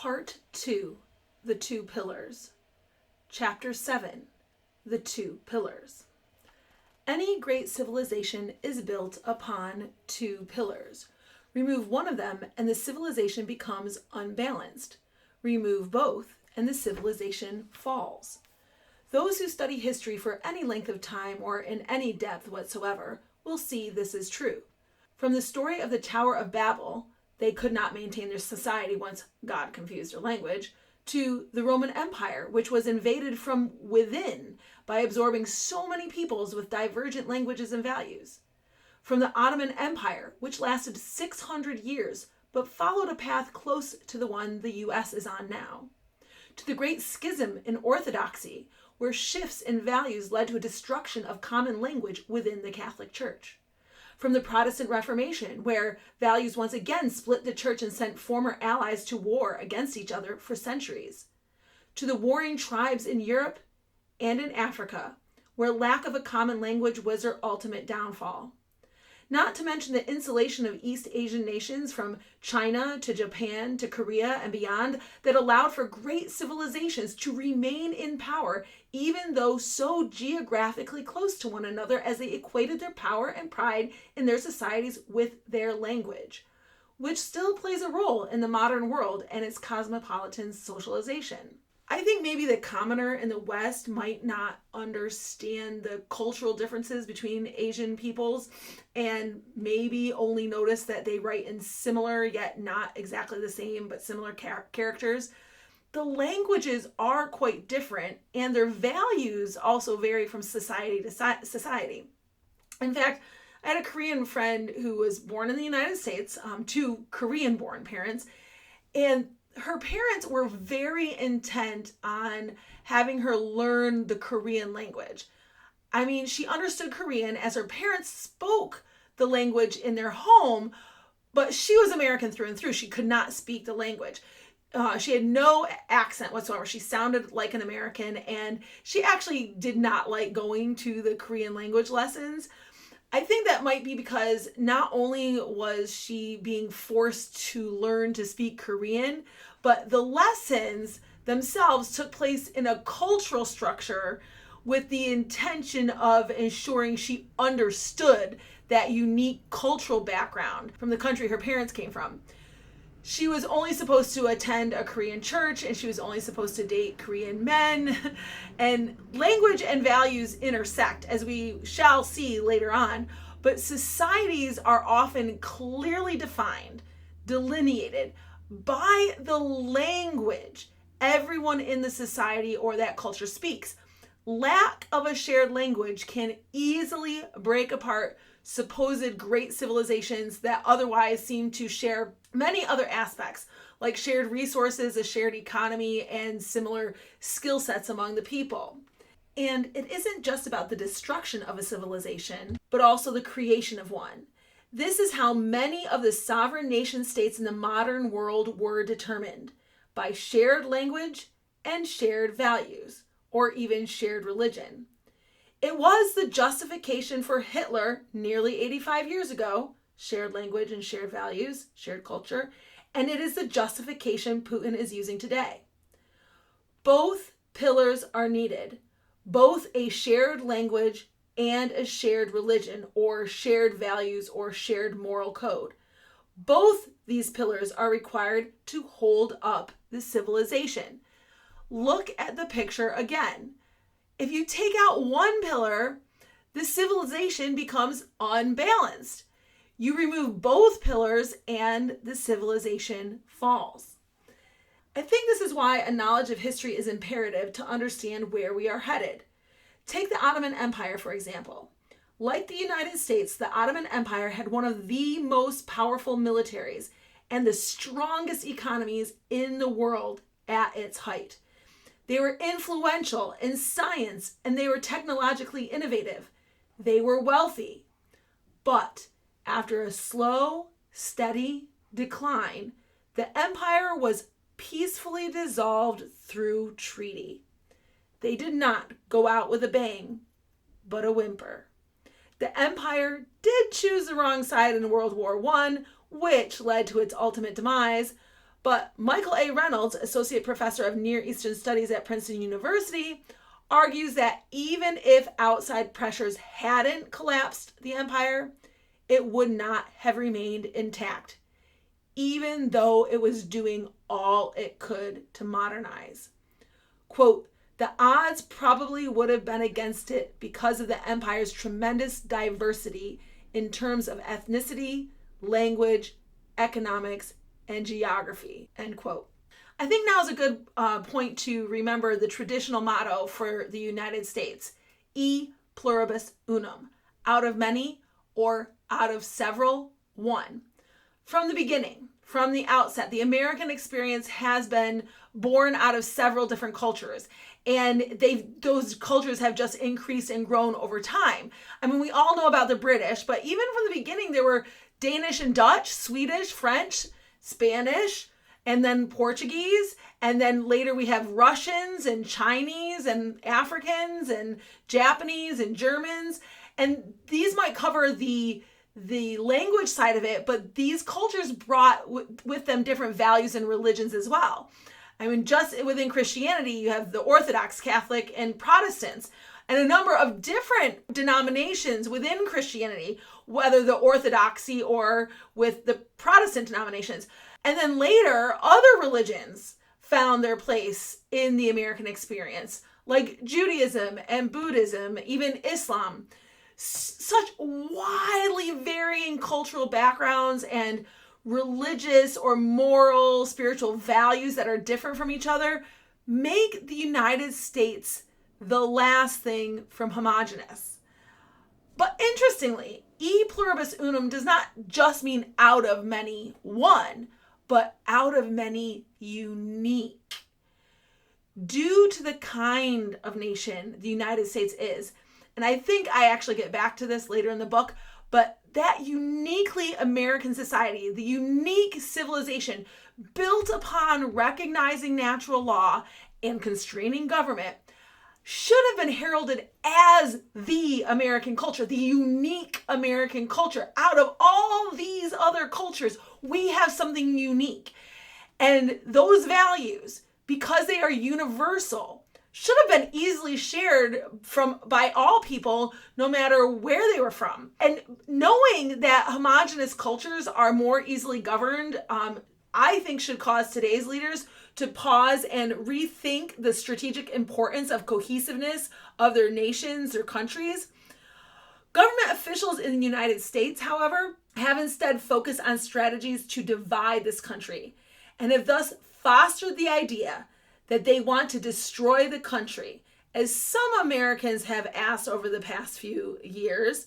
Part 2, The Two Pillars. Chapter 7, The Two Pillars. Any great civilization is built upon two pillars. Remove one of them and the civilization becomes unbalanced. Remove both and the civilization falls. Those who study history for any length of time or in any depth whatsoever will see this is true. From the story of the Tower of Babel, they could not maintain their society once God confused their language, to the Roman Empire, which was invaded from within by absorbing so many peoples with divergent languages and values. From the Ottoman Empire, which lasted 600 years, but followed a path close to the one the US is on now. To the Great Schism in Orthodoxy, where shifts in values led to a destruction of common language within the Catholic Church. From the Protestant Reformation, where values once again split the church and sent former allies to war against each other for centuries. To the warring tribes in Europe and in Africa, where lack of a common language was their ultimate downfall. Not to mention the insulation of East Asian nations from China to Japan to Korea and beyond that allowed for great civilizations to remain in power even though so geographically close to one another as they equated their power and pride in their societies with their language, which still plays a role in the modern world and its cosmopolitan socialization. I think maybe the commoner in the West might not understand the cultural differences between Asian peoples and maybe only notice that they write in similar yet not exactly the same but similar characters. The languages are quite different and their values also vary from society to society. In fact, I had a Korean friend who was born in the United States to Korean-born parents, and her parents were very intent on having her learn the Korean language. I mean, she understood Korean as her parents spoke the language in their home, but she was American through and through. She could not speak the language. She had no accent whatsoever. She sounded like an American, and she actually did not like going to the Korean language lessons. I think that might be because not only was she being forced to learn to speak Korean, but the lessons themselves took place in a cultural structure with the intention of ensuring she understood that unique cultural background from the country her parents came from. She was only supposed to attend a Korean church, and she was only supposed to date Korean men. And language and values intersect, as we shall see later on. But societies are often clearly defined, delineated by the language everyone in the society or that culture speaks. Lack of a shared language can easily break apart supposed great civilizations that otherwise seem to share many other aspects, like shared resources, a shared economy, and similar skill sets among the people. And it isn't just about the destruction of a civilization, but also the creation of one. This is how many of the sovereign nation states in the modern world were determined, by shared language and shared values, or even shared religion. It was the justification for Hitler nearly 85 years ago, shared language and shared values, shared culture, and it is the justification Putin is using today. Both pillars are needed, both a shared language and a shared religion, or shared values, or shared moral code. Both these pillars are required to hold up the civilization. Look at the picture again. If you take out one pillar, the civilization becomes unbalanced. You remove both pillars and the civilization falls. I think this is why a knowledge of history is imperative to understand where we are headed. Take the Ottoman Empire, for example. Like the United States, the Ottoman Empire had one of the most powerful militaries and the strongest economies in the world at its height. They were influential in science and they were technologically innovative. They were wealthy. But after a slow, steady decline, the empire was peacefully dissolved through treaty. They did not go out with a bang, but a whimper. The empire did choose the wrong side in World War I, which led to its ultimate demise, But Michael A. Reynolds, Associate Professor of Near Eastern Studies at Princeton University, argues that even if outside pressures hadn't collapsed the empire, it would not have remained intact, even though it was doing all it could to modernize. Quote, the odds probably would have been against it because of the empire's tremendous diversity in terms of ethnicity, language, economics, and geography, end quote. I think now is a good point to remember the traditional motto for the United States, e pluribus unum, out of many or out of several, one. From the beginning, from the outset, the American experience has been born out of several different cultures. And those cultures have just increased and grown over time. I mean, we all know about the British, but even from the beginning, there were Danish and Dutch, Swedish, French, Spanish, and then Portuguese. And then later we have Russians and Chinese and Africans and Japanese and Germans. And these might cover the language side of it, but these cultures brought with them different values and religions as well. I mean, just within Christianity, you have the Orthodox, Catholic, and Protestants, and a number of different denominations within Christianity, whether the Orthodoxy or with the Protestant denominations. And then later, other religions found their place in the American experience, like Judaism and Buddhism, even Islam. Such widely varying cultural backgrounds and religious or moral, spiritual values that are different from each other make the United States the last thing from homogeneous. But interestingly, e pluribus unum does not just mean out of many, one, but out of many, unique. Due to the kind of nation the United States is, and I think I actually get back to this later in the book, but that uniquely American society, the unique civilization built upon recognizing natural law and constraining government, should have been heralded as the American culture, the unique American culture. Out of all these other cultures, we have something unique. And those values, because they are universal, should have been easily shared by all people, no matter where they were from. And knowing that homogenous cultures are more easily governed, I think should cause today's leaders to pause and rethink the strategic importance of cohesiveness of their nations or countries. Government officials in the United States, however, have instead focused on strategies to divide this country and have thus fostered the idea that they want to destroy the country, as some Americans have asked over the past few years.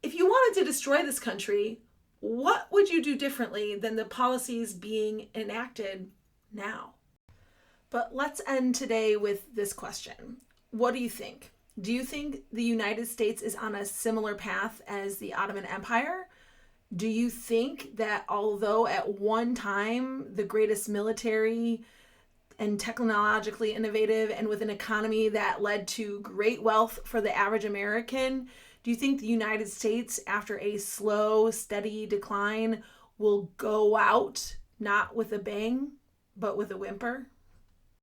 If you wanted to destroy this country, what would you do differently than the policies being enacted now? But let's end today with this question. What do you think? Do you think the United States is on a similar path as the Ottoman Empire? Do you think that although at one time the greatest military and technologically innovative and with an economy that led to great wealth for the average American, do you think the United States, after a slow, steady decline, will go out not with a bang, but with a whimper?